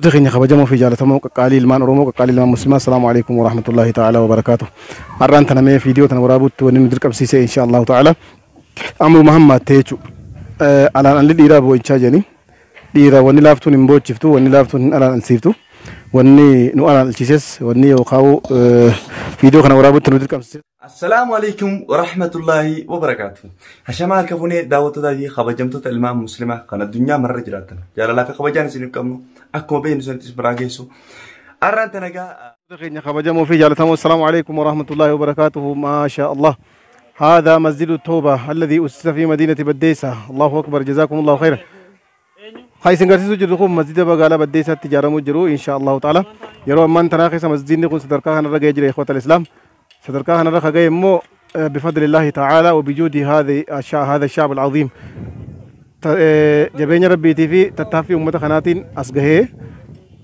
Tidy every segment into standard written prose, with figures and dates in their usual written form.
تخيني خبجمو في جالة موقع قليل ما نرومو قليل ما مسلم. السلام عليكم ورحمة الله تعالى وبركاته. أران تنامي فيديو تنورابوت ونندرك بسيسة إن شاء الله تعالى. أمر محمد تيجو على أن لديرا بو إنشاجني ديرا وني لافتو نمبو شفتو وني لافتو على نسيفتو وني نو على الشيسس وني وخاو فيديو كنورابوت تنودرك بسيسة. السلام عليكم ورحمة الله وبركاته. هشام الكفوني دعوة تداجي خبجمت الإمام مسلمة كان الدنيا مرة جراتنا. جال الله في خبجان سنكمل أكو بين سنتيس براجيسو. أران تنجا. تخيني خبجمو في جالة السلام عليكم ورحمة الله وبركاته. ما شاء الله. هذا مسجد التوبة الذي أسس في مدينة بديسة. الله أكبر جزاكم الله خيرا. خايسين قرسيسو جرخوم مسجد بقالة بديسة تجارة مجرو إن شاء الله تعالى. يروى من تناقص مسجد نقول صدركها نرجع يجري إخوة الإسلام. صدركها نرجع جاي مو بفضل الله تعالى وبجود هذا الشعب العظيم. جبين ربي تيفي تتافي أمة خناتين أسجهه.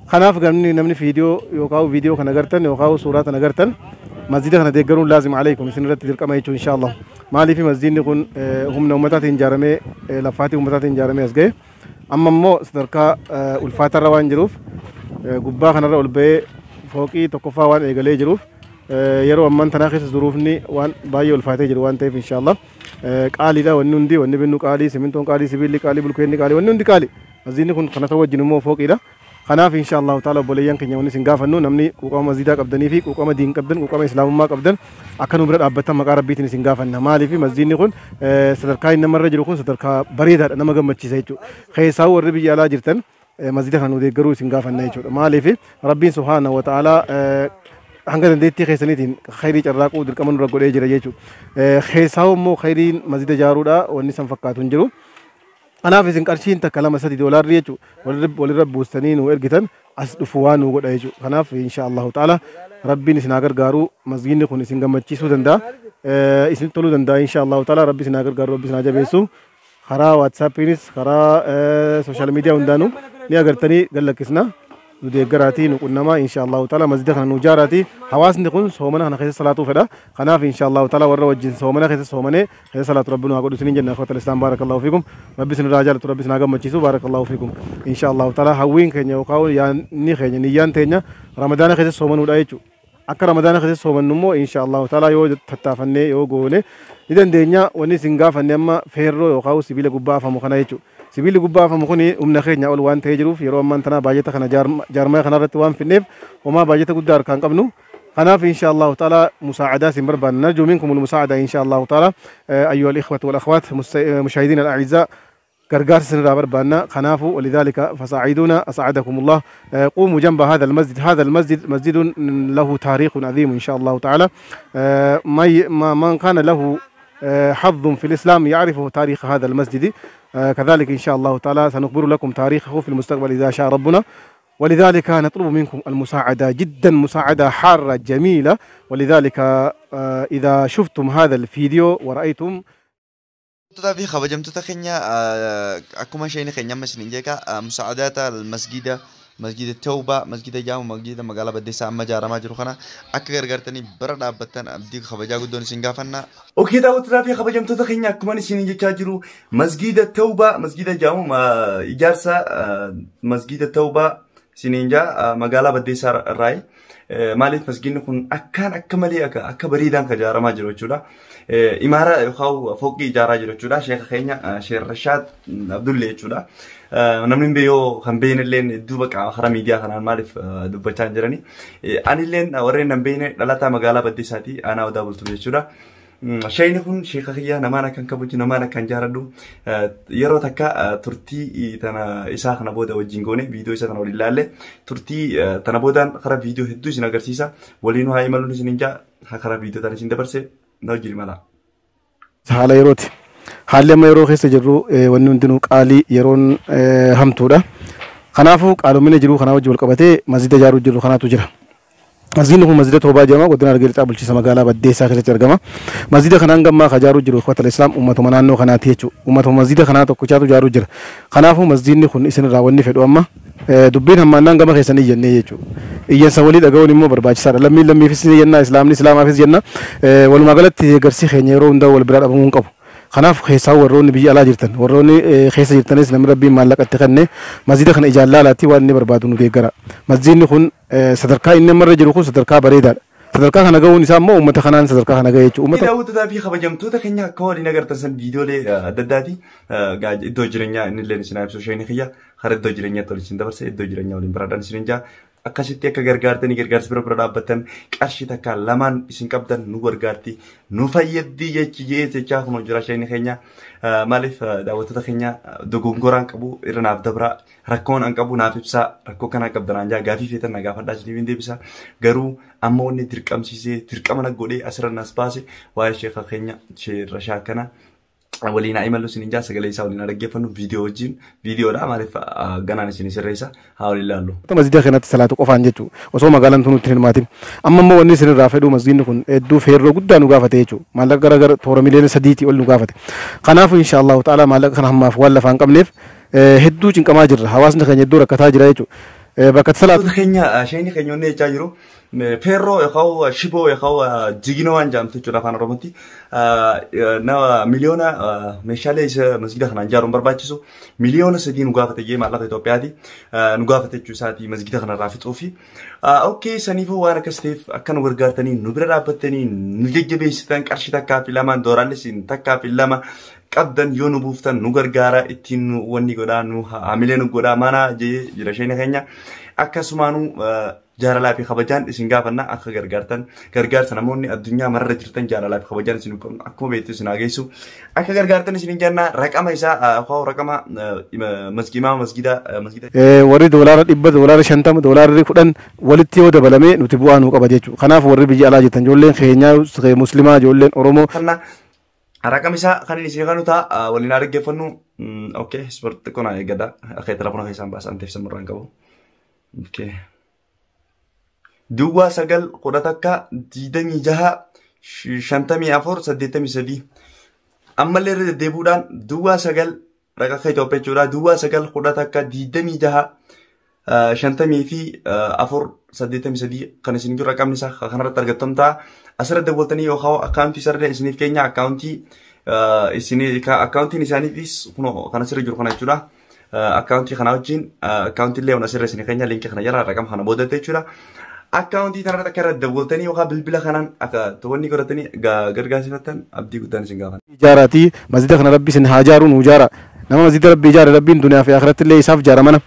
خناف قمني نمني فيديو خنقرتن يوقعوا صورات خنقرتن. مسجد خنا ديقرون لازم عليكم سنرد تلك ما يجون إن شاء الله. ما لي في مسجد نكون هم نومتات إنجارمه لفاتي أمتات إنجارمه أسجه. أما مو صدركها الفاتر روان جروف. قبّا خنا رأول بي فوقي تكفى وان إيجالي جروف. يرو أمان تناقص ظروفني وان بايو الفاتح جروان تيف إن شاء الله. قالي دا ونندي ونبنو قالي سمنتون قالي سبيلي قالي بلكويني قالي ونندي قالي. مسجد نكون خنا توجه نمو فوق إذا. خناف إن شاء الله تعالى بوليان كنيا وني سنغافنو نمني كوكما مسجدا قبدني في كوكما دين قبدن كوكما إسلام ما قبدن أكنو برد أبتا مقارب بيتني سنغافن مالي في مسجد نكون صدركاي نمر رجل كون صدركا بريدة نما قمتشي سيجو خيساو الربي على جرتن مسجد خنو دي قرو سنغافن نيجو مالي في ربي سبحانه وتعالى هنگن ديتي خيسنيتين خيري چراقو در كمن رغو دي جرا يچو خيساو مو خيرين مسجد جارودا وني سنفقاتون جرو أنا في سنكرشين تكلم $1 ريجو ولرب بوستنين وإرجتن أسدفوان وقد أيجو أنا في إن شاء الله تعالى ربي نسناجر جارو مسجين نكون نسنجم تشيسو دندا اسم تلو دندا إن شاء الله تعالى ربي سناجر جارو ربي سناجا بيسو خرا واتساب بينس خرا سوشيال ميديا وندانو نياجر تاني قال لك إسنا ودي جراتي نقول نما إن شاء الله تعالى مسجد خنا نجاراتي حواس نكون سومنا خنا خيس صلاة فدا خنا في إن شاء الله تعالى ورا وجه سومنا خيس سومنا خيس صلاة ربنا أقول سنين جنة أخوة الإسلام بارك الله فيكم ربي سن راجع ربي سناقم مجلسو بارك الله فيكم إن شاء الله تعالى هوين خنيا وقاول يعني خنيا نيان تينا رمضان خيس سومنا ودا يجو أكر رمضان خيس سومنا نمو إن شاء الله تعالى يو تتافني يو قولي إذا دنيا وني سنغا فنيما فيرو يقاول سبيل قبّا فمخنا يجو سبيل قبّا فمخني خيرنا أول وان تيجرو في يوم من تنا باجت خنا جارما خنا رتوان في النف وما باجت قدار كان قبنو خنا في إن شاء الله تعالى مساعدات سمربا نرجو منكم المساعدة إن شاء الله تعالى أيها الإخوة والأخوات مشاهدين الأعزاء كرجار سنرابر بانا خنافو ولذلك فساعدونا أسعدكم الله قوموا جنب هذا المسجد مسجد له تاريخ عظيم إن شاء الله تعالى من كان له حظ في الإسلام يعرف تاريخ هذا المسجد كذلك إن شاء الله تعالى سنخبر لكم تاريخه في المستقبل إذا شاء ربنا ولذلك نطلب منكم المساعدة جدا مساعدة حارة جميلة ولذلك إذا شفتم هذا الفيديو ورأيتم تتابع خبجمت تخنيا أكما شيء نخنيا مسلين جاكا مساعدات المسجد مسجد التوبة مسجد جامع مسجد مقالة بديسة أما جارة ما جروخنا أكثر قرتني برد أبتن أبدي خبجا قدون سنغافنا أوكي داو ترافي خبجم تتخيني أكما نسيني جاكاجرو مسجد التوبة مسجد جامع إجارسة مسجد التوبة سنينجا مقالة بديسة الرأي مالك مسجد نكون أكملي بريدان كجارة ما جرو جودا إمارة يخاو فوقي جارة جرو جودا شيخ خينيا شيخ رشاد عبد الله جودا نمنين بيو خنبين اللين دوبك آخر ميديا خنان مالف دوبتان جراني أنا اللين ورين نبين للاتا مقالة بديساتي أنا ودابل تبي جودا شيء نكون شيخ خيا نمانا كان كبوتي نمانا كان جاردو يرو تكا ترتي تنا إساق نبودا وجينغوني فيديو إساق نوري لالي ترتي تنا بودان خراب فيديو هدو سنغر سيسا ولينو هاي مالونو سننجا خراب فيديو تاني سنده برسي نوجري مالا حالا يروتي حالا ما يرو خيس جرو ونندنو قالي يرون همتودا خنافو قالو من جرو خناو جول قبتي مسجد جارو جرو خناتو جرا مسجد هو مسجد توبة جماعة قدنا رجال تابل شيء سمعنا بديسة كذا ترجمة مسجد خنان ما خجارو جرو إخوة الإسلام أمة منانو خناتيجو أمة مسجد خناتو كشاتو جارو جر خنافو مسجد نخون إسن راوني في الأمة دبين هم منان جماعة خيساني جنة يجو إيجان سوالي دعوة نمو برباج سار لم يفسني جنة إسلام ما فيس جنة والمقالة تيجرسي خنيرو وندا والبراد أبو منكب خناف خيسا وروني بيجي على جرتن وروني خيسا جرتنيس نمر ربي مالك اتخني مسجد خن إجالة لاتي واني بربادون ديجرا مسجد نخون صدركا إن مرة جروخو صدركا بريدا صدركا خنا جو نسام مو أمة خنان صدركا خنا جاي شو أمة داود تابي خبجم تو تخنيا كوري نجار تنسن فيديو لي ددادي قاعد دوجرنيا إن اللي نسنا بسوشين خيا خرج دوجرنيا تولي بس دوجرنيا ولين برادان سرنجا akkasitti akka gargaartanii gargaarsa bira dhaabbattan qarshii takka lamaan isin qabdan nu gargaarti nu fayyaddi jechaa kun jira shayni keenya maaliif daawwattoota keenya dogongoraan qabu irra naaf dabra rakkoon an qabu naaf ibsaa rakkoo kana qabdanaan jaa gaafii feetan na gaafadhaa isiniif hin deebisa garuu amma wanni dirqamsiisee dirqama na godhee asirra nas baase waa'ee sheekha keenya sheerra shaakana ولينا عملوا سنجا سجل يساو لنا رجفنو فيديو جين فيديو ده معرف جنان سني سريسا حاول الله له مسجد خيانات الصلاة وقفان جتو وصو مقالن تنو تنين ماتين أما ما وني سن رافدو مسجد نكون دو فيرو قد نقافته يجو مالك غرغر تورا مليون سديتي ولا نقافته خناف إن شاء الله تعالى مالك خنا هم فوالله فان قبلف هدو جن كما جرى حواسنا خنيا دورة كتاجر يجو بكت صلاة خنيا شيني خنيا نيجاجرو فيرو يخاو شيبو يخاو جيجينو أنجام تجرا فان رومتي نا مليونا مشاليس مسجد خنا جارم برباچسو مليون سدين نقافته جي مالك إثيوبيادي نقافته جوساتي مسجد خنا رافت أوفي أوكي سنيفو وانا كستيف أكن ورقارتني نبرة رابطني نجيب بيستان كارشيتا كافي لما دورانسين تكافي لما قبضن يونو بوفتن نغرغارا اتين وني غدانو عاملين غدا مانا جي جرشين خنيا اكسمانو جارلا في خبجان اسين غافنا اخ غرغارتن سنموني الدنيا مره جرتن جارلا في خبجان اسين اكو بيت سناغيسو اخ غرغارتن اسين جانا رقم ايسا خو رقم مسجد وري دولار $100 شنتم دولار ريكودن ولتيو دبلمي نتبوانو قبجچو خناف وري بيجي علاج تنجولين خينيا مسلمه جولين اورومو رقم إسا خليني سيغانو تا ولينا رجفنو أوكي سبورت كونا يجدا أخي تلفون أخي سامباس أنت في سمران كابو أوكي دوا سجل قراتك ديدمي جها شنتمي أفور سديتمي سدي أما اللي ديبودان دوا سجل رقا خي توبي جورا دوا سجل قراتك ديدمي جها شنتمي في أفور سديتمي سدي كان سنجور رقم نسا خنرا ترجتم تا أسرع دبولتني يوخاو أكاونتي سرده إسنيف كينيا أكاونتي إسني أكاونتي نساني ديس كنو خنا سرع جور خنا يجورا أكاونتي خنا وجين أكاونتي اللي ونسرع إسني كينيا لينك خنا يلا رقم خنا بودة تجورا أكاونتي ترى تكرر دبولتني يوخا بالبلا خنان أكا توني كرتني غرغاسي فتن أبدي قدان سنغافن إجاراتي مسجد خنا ربي سن هاجارون وجارا نما مسجد ربي جار ربي دنيا في آخرة اللي يساف جارا منا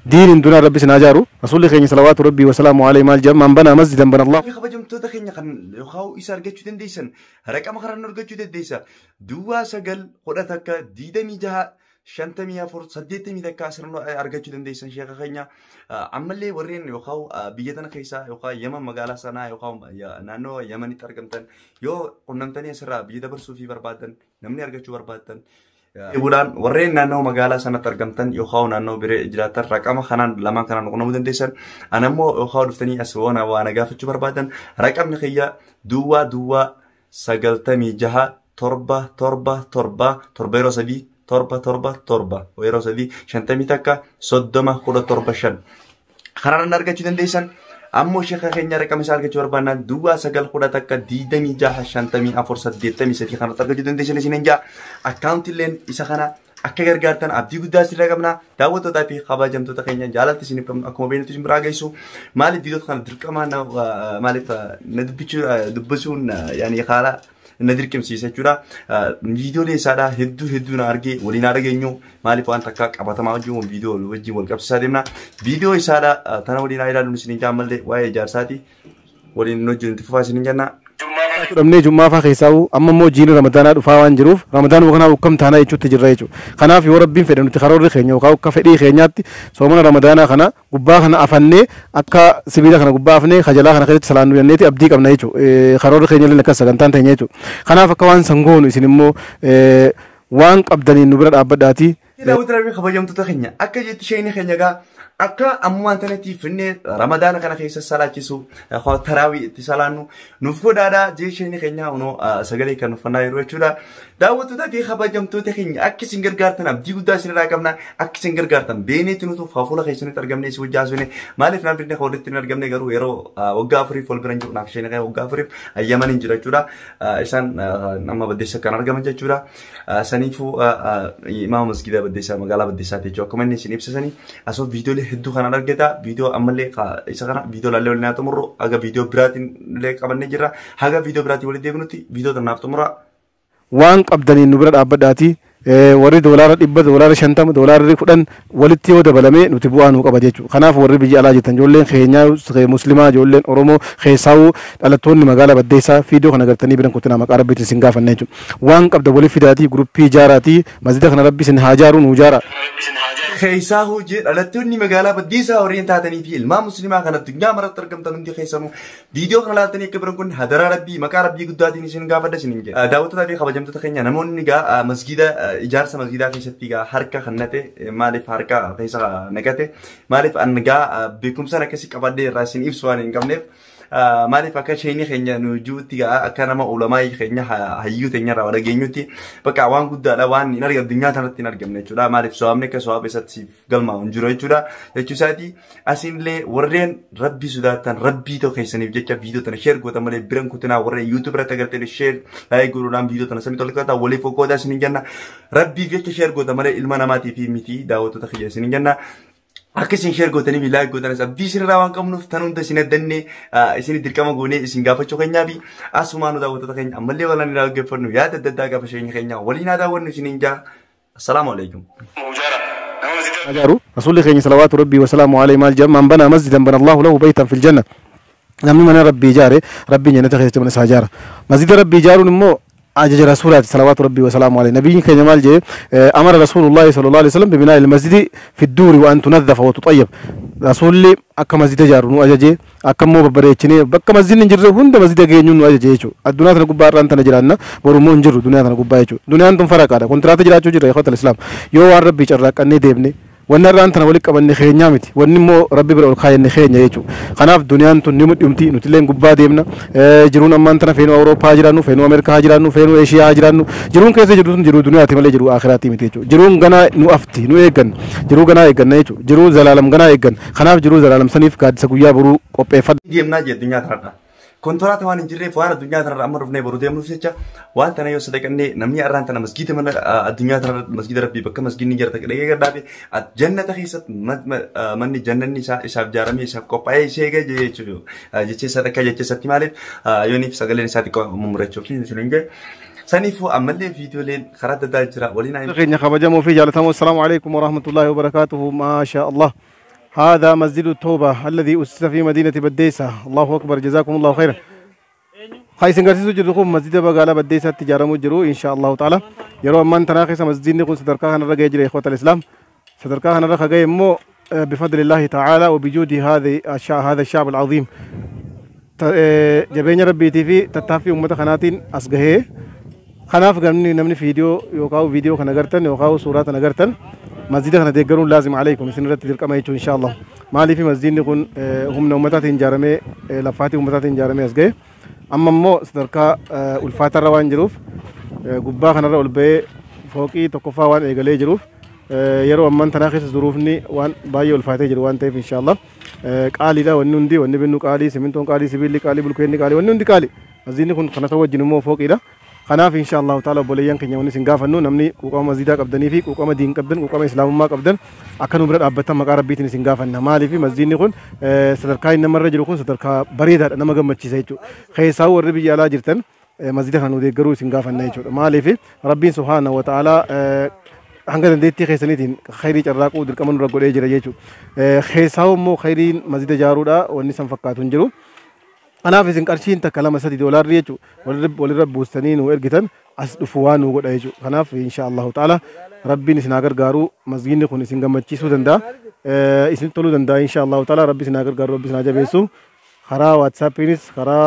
دين دون ربي سناجارو رسول الله صلوات ربي وسلامه عليه مال جم من بنى مسجدا بنى الله في خبجم تدخين خن يخاو إسار جتشو دنديسن رقم خرن نور جتشو دنديسا دوا سجل قرأتك ديدمي جها شنتمي أفور صديتمي ذكا سرنو أرجتشو دنديسن شيخ خينيا عملي ورين يخاو بيجتنا خيسا يخاو يمن مقالة سنا يخاو نانو يمني ترجمتن يو قنمتني سرا بيجتا برسو في بربادن نمني أرجتشو بربادن Iburan warreen naannoo magaalaa sanatti argamtan yookaan naannoo biree jiraatan raqama kanaan lamaan kanaan qunnamuu dandeessan anammoo yookaan dhuftanii as waan gaafachuu barbaadan raqamni kiyya duwwaa 96 7 yeroo sadii 50 takka 30 17 kanaan argachuu dandeessan ammoo sheekha keenya raqama isaa argachuu barbaannaan duwwaa 9 takka 26 50 483 kanaan argachuu dandeessan isin jaa akkaawuntiileen isa kana akka gargaartan abdii guddaa sirra qabna daawwattootaa fi kabajamtoota keenya jaalalti isin akkuma beeknutti isin biraa geessu maaliif viidiyoo kana dirqamaa maaliif na dubbisuun yaani haala na dirqamsiisa jechuudha viidiyoolee isaadhaa hedduu na argee waliin argeenyu maaliif waan takka qabatamaa wajjin viidiyoo wajjin wal qabsiisaa deemna viidiyoo isaadhaa tana waliin ilaaluun isin jaamallee waa'ee ijaarsaati waliin wajjin itti fufaa isin jenna. Ramne Jummaa faa keessaa amma immoo jiin Ramadaanaa dhufaa waan jiruuf Ramadaan kana akkam taanaa jechuutti jirra jechuudha. Kanaaf yoo Rabbiin fedhe nuti karoorri keenya yookaan akka fedhii keenyaatti soomana Ramadaanaa kana gubbaa kana afannee akka sibiila kana gubbaa afnee kajalaa kana keessatti salaannu jenneeti abdii qabna jechuudha. Karoorri keenya illee akka sagantaan teenya jechuudha. Kanaaf akka waan sangoonu isin immoo waan qabdaniin nu bira dhaabbadhaati. Daawwattoota fi kabajamtoota keenya akka jetti isheen keenya gaa akka ammaan tanatti finne ramadaana kana keessa salaachisu tarawii itti salaannu nuuf godhaadha jeesheen keenya uno sagalee kan ufannaa yeroo jechuudha daawwattoota fi kabajamtoota keenya akka isin gargaartan abdii guddaa isin irraa qabna akka isin gargaartan beeneetti nutu fuula keessanitti argamne isin wajjaasune maaliif namni ne hooditti hin argamne garuu yeroo waggaa afuriif wal biran jiru naaf isheen waggaa afuriif ayyaman hin jira jechuudha isaan nama baddeessa kan argaman jechuudha saniifuu imaama masgida baddeessaa magaalaa baddeessaati jechuudha akkuma inni isin ibsisanii asoo viidiyoolee hedduu kan argata viidiyoo ammallee isa kana viidiyoo laallee waliin haa xumurru haga viidiyoo biraatiin illee qabannee jirra haga viidiyoo biraatiin waliin deebinutti viidiyoo tanaaf xumura waan qabdaniin nu bira dhaabbadhaati warri doolaara 100 doolaara 50 doolaara 10 walitti yoo dabalame nuti bu'aa nu qaba jechuudha kanaaf warri biyya alaa jettan ijoolleen keenyaa muslimaa ijoolleen oromoo keessaa'uu dhalattoonni magaalaa baddeessaa viidiyoo kana gartanii biran kutina maqaa rabbiitiin sin gaafanne jechuudha waan qabda waliif fidaatii gruppii ijaaraatii masjida kana rabbi sin haajaaru nu ijaara keessa hojii dhalattoonni magaalaa baddeessaa warreen taatanii fi ilmaa muslimaa kan addunyaa maratti argamtan hundi keessanuu viidiyoo kana laaltanii akka biran kun hadaraa rabbii maqaa rabbii guddaatiin isin gaafadha isin hin jedha daawwattoota fi kabajamtoota keenya namoonni gaa masgida ijaarsa masgidaa keessatti gaa harka kannate maaliif harka keessa naqate maaliif angaa beekumsaan akkasii qabadhee irraa isin ibsu waan hin qabneef maaliif akka isheen keenya nu juutti gaa akka nama ulamaa keenya hayyuu teenya irraa dhageenyutti bakka waan guddaadha waan hin argamne addunyaa kanatti hin argamne jechuudha maaliif so'amne akka so'aa keessatti galmaa hin jiru jechuudha jechuusaati asinillee warreen rabbii sodaatan rabbii ta'u keessaniif jecha viidiyoo tana sheer gootan malee biran kutinaa warreen yuutuub irratti agartanii sheer laayik godhuudhaan viidiyoo tana samii tolkataa waliif okkoodaa isin hin jenna rabbiif jecha sheer gootan malee ilma namaatiif miti daawwattoota kiyya isin hin jenna akka isin sheer gootanii fi laayik gootanis abdii isinirraa waan qabnuuf tan hunda isin addannee isin dirqama goonee isin gaafachuu keenyaa fi asumaan daawwattoota keenya ammallee walaan irraa gaggeeffannu yaada adda addaa gaafa sheenya keenya waliin haa daawwannu isin hin jaa assalaamu alaikum أجارو رسول الله صلوات ربي وسلامه عليه مال جمع من بنى مسجدا بنى الله له بيتا في الجنة نمني من ربي جاره ربي جنة خير من ساجار مسجد ربي جارو نمو أجج رسولات صلوات ربي وسلامه عليه نبي كجمال جي أمر رسول الله صلى الله عليه وسلم ببناء المسجد في الدور وأن تنظف وتطيب رسول الله أكم مسجد جارو أجج أكم مو ببريتشني بك مسجد نجرب هند مسجد جينون أجج يجو الدنيا تنقبل ران تنجرنا برمون جرو الدنيا تنقبل يجو الدنيا أنتم فرق هذا كنت رات جراتو جرا إخوة الإسلام يو ربي جرك أني ديبني ونران تنا ولك أبني خير متي ونمو ربي برا الخير خير يجو خناف دنيا أنتم نمت يمتي نتلين قبّا ديبنا جرون أمان تنا فينو أوروبا هاجرانو فينو أمريكا هاجرانو فينو إيشيا هاجرانو جرون كيسه جرو دنيا تملي جرو آخراتي متي يجو جرون غنا نو أفتي نو إيجن جرو غنا إيجن يجو جرو زلالم غنا إيجن خناف جرو زلالم سنيف كاد سكويا برو قبّا ديمنا جد دنيا ترى كنترات وان جري فوانا الدنيا ترى أمر فني برودي أمر فيها وان تنا يوسف كأني نمني أران تنا مسجد من الدنيا ترى مسجد ربي بكم مسجد نيجر تكلي كذا دابي الجنة تخيست من الجنة نسا إسحاق جارمي إسحاق كوباي شيء كذا جيشوا جيشة ساتك جيشة ساتي مالك يوني في سجلين ساتي كو ممرچو كذي سنينجة سنيفو عملي فيديو لين خرات دالجرا ولينا خيرنا خبجمو في جالسهم السلام عليكم ورحمة الله وبركاته ما شاء الله هذا مسجد التوبة الذي أسس في مدينة بديسة الله أكبر جزاكم الله خيرا خاي سنغرسي جركم مسجد بغالا بديسة تجارة مجرو إن شاء الله تعالى يرو أمان تناقص مسجد نكون ستركا هنرا جيجري إخوة الإسلام ستركا هنرا خجاي مو بفضل الله تعالى وبجود هذا الشعب العظيم جبين ربي تيفي تتافي أمة خناتين أصغه خناف غني نمني فيديو خنغرتن يوقعوا صورات خنغرتن مسجد خنا ديغرون لازم عليكم سنرت تلك ما يجون إن شاء الله ما لي في مسجد نكون هم نومتات إنجارمه لفاتي أمتات إنجارمه أصغه أما مو ستركا الفاتر روان جروف قبّا خنا رول بي فوقي تكفى وان إيجالي جروف يرو أمان تناقص ظروفني وان بايو الفاتر جروان تيف إن شاء الله قالي دا ونندي ونبنو قالي سمنتون قالي سبيلي قالي بلكويني قالي ونندي قالي مسجد نكون خنا توجه نمو فوقي دا خناف إن شاء الله تعالى بوليان كنيا ونسنجاف إنه نمني وقام مسجدك أبدني فيك وقام دين كبدن وقام إسلام ما كبدن أكنوا برد أبتهم مقارب بيتني سنجاف إنه مالي في مسجد نكون ستركاي نمر رجل يكون ستركا بريدة أنا ما قمت شيء جو خيساو الربي على جرتن مسجد خانو ده جرو سنجاف إنه يجوا مالي في ربي سبحانه وتعالى هنگن ديتي خيسنيتين خيري چراكو در كمن رغول اجرا يجو خيساو مو خيرين مسجد جارودا ونسم فقاتون جرو أنا في سنكرشين تكلم مسجد دولار ريجو ولرب بوستنين وإرجتن أسدفوان وقول أيجو أنا في إن شاء الله تعالى ربي نسناجر جارو مسجد نكون سنجم تشيسو دندا اسم تلو دندا إن شاء الله تعالى ربي سناجر جارو ربي سناجر بيسو خرا واتساب بينس خرا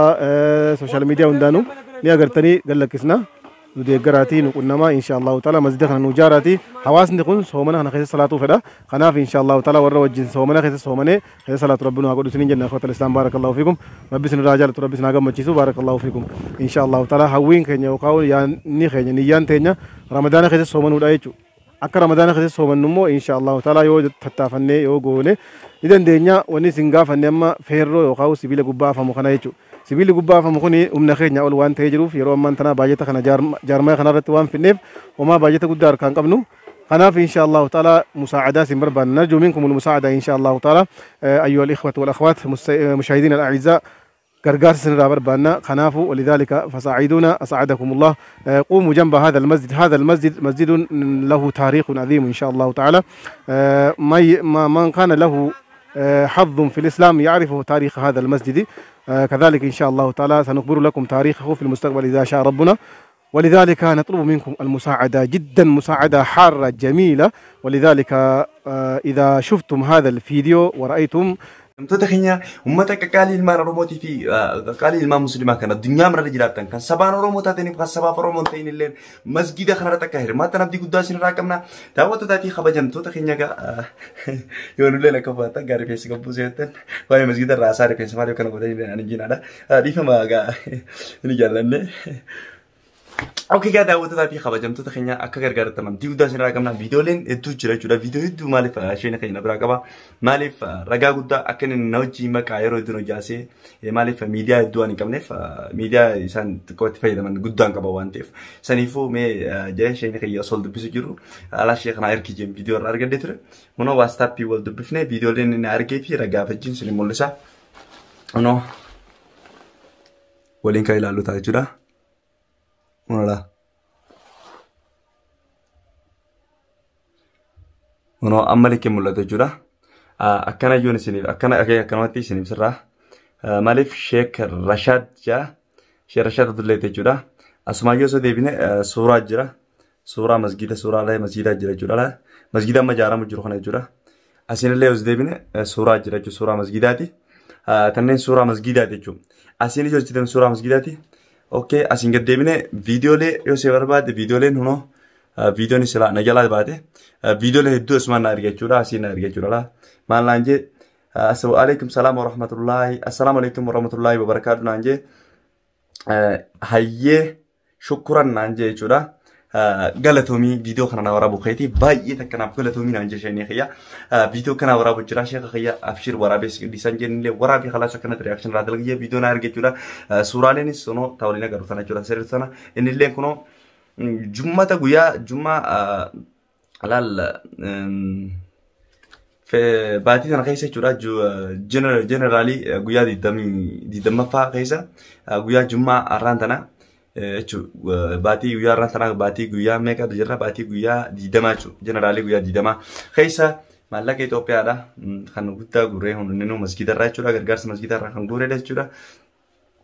سوشيال ميديا وندانو نيا قرتني قال لك إسنا وديجراتي نقولنا إن شاء الله تعالى مسجد خنا نجاراتي حواس نكون صومنا خنا خيس صلاة فدا خنا في إن شاء الله تعالى ورا وجه صومنا خيس صومنا خيس صلاة ربنا أقول سنين جنة أخوة الإسلام بارك الله فيكم ربي سن الرجال ربي سن أقام مجلسو بارك الله فيكم إن شاء الله تعالى هوين كنيا وقاول يعني خنيا نيان تنيا رمضان خيس صومنا ولا يجو أكر رمضان خيس صومنا نمو إن شاء الله تعالى يو تتفنى يو قولة إذا دنيا وني سنجا فنيما فيرو وقاول سبيل قبّا فمخنا يجو سبيل قبّا فمخني خينيا أول وان تجرو في يوم من تنا باجت خنا جارما خنا رتوان في النف وما باجت قدار كان قبنو خنا في إن شاء الله تعالى مساعدات مربان نرجو منكم المساعدة إن شاء الله تعالى أيها الإخوة والأخوات مشاهدينا الأعزاء قرقار سنرا بربانا خنافو ولذلك فساعدونا أسعدكم الله قوموا جنب هذا المسجد مسجد له تاريخ عظيم إن شاء الله تعالى من كان له حظ في الإسلام يعرف تاريخ هذا المسجد كذلك إن شاء الله تعالى سنخبر لكم تاريخه في المستقبل إذا شاء ربنا ولذلك نطلب منكم المساعدة جدا مساعدة حارة جميلة ولذلك إذا شفتم هذا الفيديو ورأيتم Wantoota keenya uummata qaqqaalii ilmaan Oromootii fi qaqqaalii ilmaan Musliimaa kana addunyaa mara jiraatan kan sabaan Oromoo taataniif kan sabaaf Oromoo ta'in illee masgida kanarratti akka hirmaatan abdii guddaa isinirraa qabna. Daawwattootaa fi kabajamtoota keenya yoo nullee akka faatan gaarii feesi qabbuu seetan waa'ee masgida irraa haasaa rifeensa maaliif kana godhanii ani jinaadha. Dhiifama ni jaallanne. Oke gada daawwattootaa fi kabajamtoota keenya akka gargaartan abdii guddaa isinirraa qabna. Viidiyooleen hedduu jira jechuudha. Viidiyoo hedduu maaliif isheen keenya biraa qaba. Maaliif ragaa guddaa akka inni na wajjin maqaa yeroo hedduu hojjaasee maaliif miidiyaa hedduu waan hin qabneef miidiyaa isaan xiqqootti fayyadaman guddaan qaba waan ta'eef saniifuu mee jee isheen keenya osoo dubbisu jiru alaa ishee kana ergi jeen viidiyoo irraa argadde ture. Kunoo waatsaappii wal dubbifnee viidiyooleen inni argee fi ragaa wajjin isin mul'isa. Kunoo waliin kan ilaallu ta'a jechuudha. Voilà. Ono amma ke mul'atu jechuudha. Akkana yoon isiniif akkanatti isiniif sirraa maaliif Sheek Rashaad jaa Sheek Rashaad Abdullahi jechuudha. Asumaan yoo deebine suuraa jira. Suuraa masgida suuraalee masgidaa jira jechuudha. Masgida amma ijaaramu jiru kana jechuudha. Asinillee yoo deebine suuraa jira jechuudha. Suuraa masgidaati. Tanneen suuraa masgidaati jechuudha. Asin yoo deebine suuraa masgidaati. Okay, asin gad deebine viidiyoolee yoo si barbaade viidiyooleen hunoo viidiyoon sila na jalaa baate viidiyoolee hedduu asumaan na argachuudha asiin na argachuudha maal naan jee assalamu alaikum wa rahmatullahi wa barakatuh naan jee hayyee shukran naan jee jechuudha galatoomii viidiyoo kana na waraabu keetii baay'ee takkanaaf galatoomii naan jee sheenii khiyya viidiyoo kana waraabu jira sheekha khiyya abshir waraabees qiddisan jennillee waraabii khalaas akkanatti reaction irraa dalgiyee viidiyoo na argachuudha suuraaleenis sonoo taawulina garu sana jechuudha sirri sana innillee kunoo jummata guyyaa jummaa alaal baatii sana keessa jechuudha generaalii guyyaa 20 keessa guyyaa jummaa arraan tana baatii guyyaa arraan tana baatii guyyaa meeqa jirra baatii guyyaa 20 generaalii guyyaa 20 keessa maallaqa Itoophiyaadha kan guddaa gurree hundinuu masgida irraa jechuudha gargaarsa masgida irraa kan gurree jechuudha.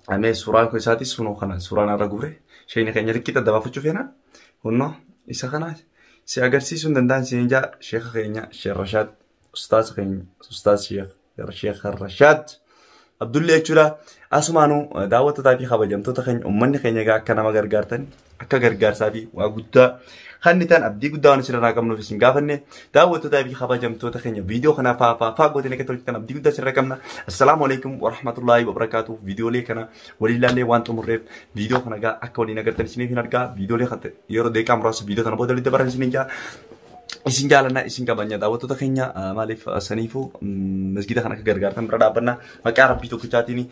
Amee suuraan kun isaatis sunoo kana suuraan irra gurree sheekni keenya rikkita dabaafachuuf yana hunno isa kana si agarsiisuu hin danda'an siin jaa sheekha keenya Sheek Rashaad ustaaz keenya ustaaz Sheek Rashaad Abdullahi jechuudha. Asumaanuu daawwattootaa fi kabajamtoota keenya uummanni keenya akka nama gargaartan akka gargaarsaa fi waa guddaa kannitaan abdii guddaa waan isinirraa qabnuuf isin gaafanne daawwattootaa fi kabajamtoota keenya viidiyoo kana faa gooteen akka tolchitan abdii guddaa isinirraa qabna. Assalaamu alaikum wa rahmatullahi wa barakatuh. Viidiyoolee kana waliin ilaallee waan xumurreef viidiyoo kana gaa akka waliin agartan isiniif hin argaa viidiyoolee yeroo deeqaa muraasa viidiyoo kana booda walitti baran isiniin jaa isin jaalanna isin kabanya daawwattoota keenya maaliif saniifuu masgida kana akka gargaartan bira dhaabbanna maqaa rabbii tokkichaatiin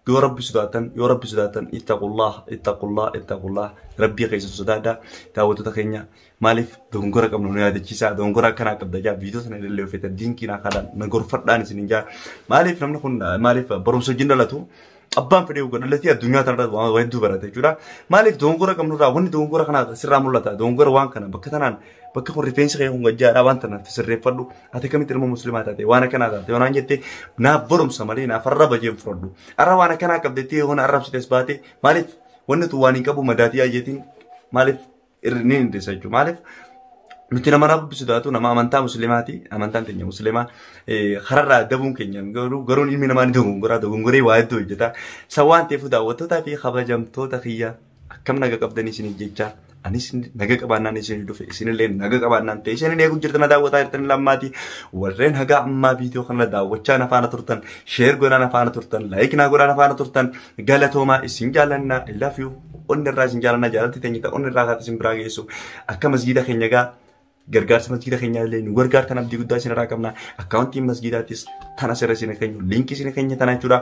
yoo rabbi sodaatan ittaqullah rabbii keessa sodaadha daawwattoota keenya maaliif dogongora qabnu nu yaadachiisa dogongora akkanaa qabda jaa viidiyoo sana illee ofeeta diinkiin akkaadhaan nagorfadhaan isin jaa maaliif namni kun maaliif barumsa wajjin dhalatu abbaan fedhee godhallati addunyaa tanarratti waan hedduu barate jechuudha. Maaliif dogongora qabnurraa wanni dogongora kana sirraa mul'ata dogongora waan kana bakka tanaan bakka kun rifeensi kee kun gajjaadha waan tanaan sirreeffadhu ati kamitti ilma muslimaa taate waan akkanaa taate waan jette naaf barumsa malee naaf arraba jeen fudhadhu arra waan akkanaa qabdettee waan arrabsites baate maaliif wanni tu waan hin qabu madaatii ayyeetiin maaliif irni hin deessa jechuudha maaliif nuti nama rabbisu daatu nama amantaa muslimaati amantaan teenya muslimaa hararraa dabuun keenya garuun ilmi namaa ni dogongoree waa hedduu hojjeta sawaan ta'eef daawwattootaa fi kabajamtoota kiyya akkam naga qabdanii isin jecha anis naga qabaannaan isin dhufe isinillee naga qabaannaan ta'e isin eegu jirtan daawwataa jirtan lammaati warreen haga ammaa viidiyoo kana daawwachaa nafaana turtan sheer godhaa nafaana turtan laayik naa godhaa nafaana turtan galatoomaa isin jaalanna I love you onni irraa isin jaalanna jaalatti teenyita onni irraa kaata isin biraa geessu akka masgiida keenya gaa gargaarsa masgiida keenya illee nu gargaartan abdii guddaa isin irraa qabna akkaawuntiin masgiidaattis tana sirra isin keenya liinkii isin keenya tana jechuudha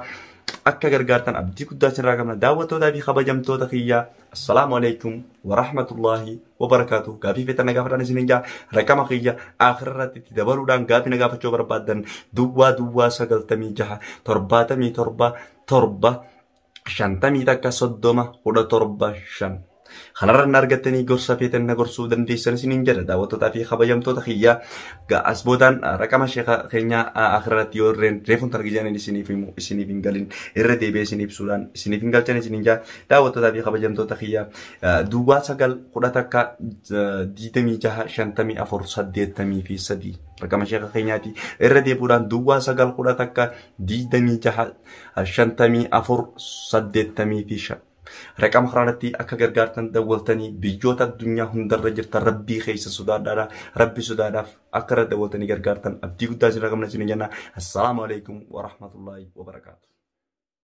akka gargaartan abdii guddaa isin irraa qabna daawwattootaa fi kabajamtoota kiyyaa assalaamu alaikum wa rahmatullahi wa barakaatuh gaafii feetan nagaafadhaan isin jaa raqama kiyya akhirratti itti dabaluudhaan gaafii nagaafachuu barbaadan duwwaa 977 shantamii takka 30 kanarran argattanii gorsa feetan na gorsuu dandeessan isiniin jedha daawwattootaa fi kabajamtoota kiyyaa ga'as boodaan raqama sheekha keenya akhirratti yoo reefuun targijan isiniif hin galin irra deebi'ee isin ibsuudhaan isiniif hin galchan isiniin jaa daawwattootaa fi kabajamtoota kiyyaa duwwaa 9165483 raqama sheekha keenyaati irra deebi'uudhaan duwwaa 9165483 raqama kanarratti akka gargaartan dawwaltanii biyyoota addunyaa hundarra jirtan rabbii keessa sodaadhaadha rabbi sodaadhaaf akka irra dawwaltanii gargaartan abdii guddaa isin qabna isin jenna assalaamu alaikum wa rahmatullahi wa barakaatuh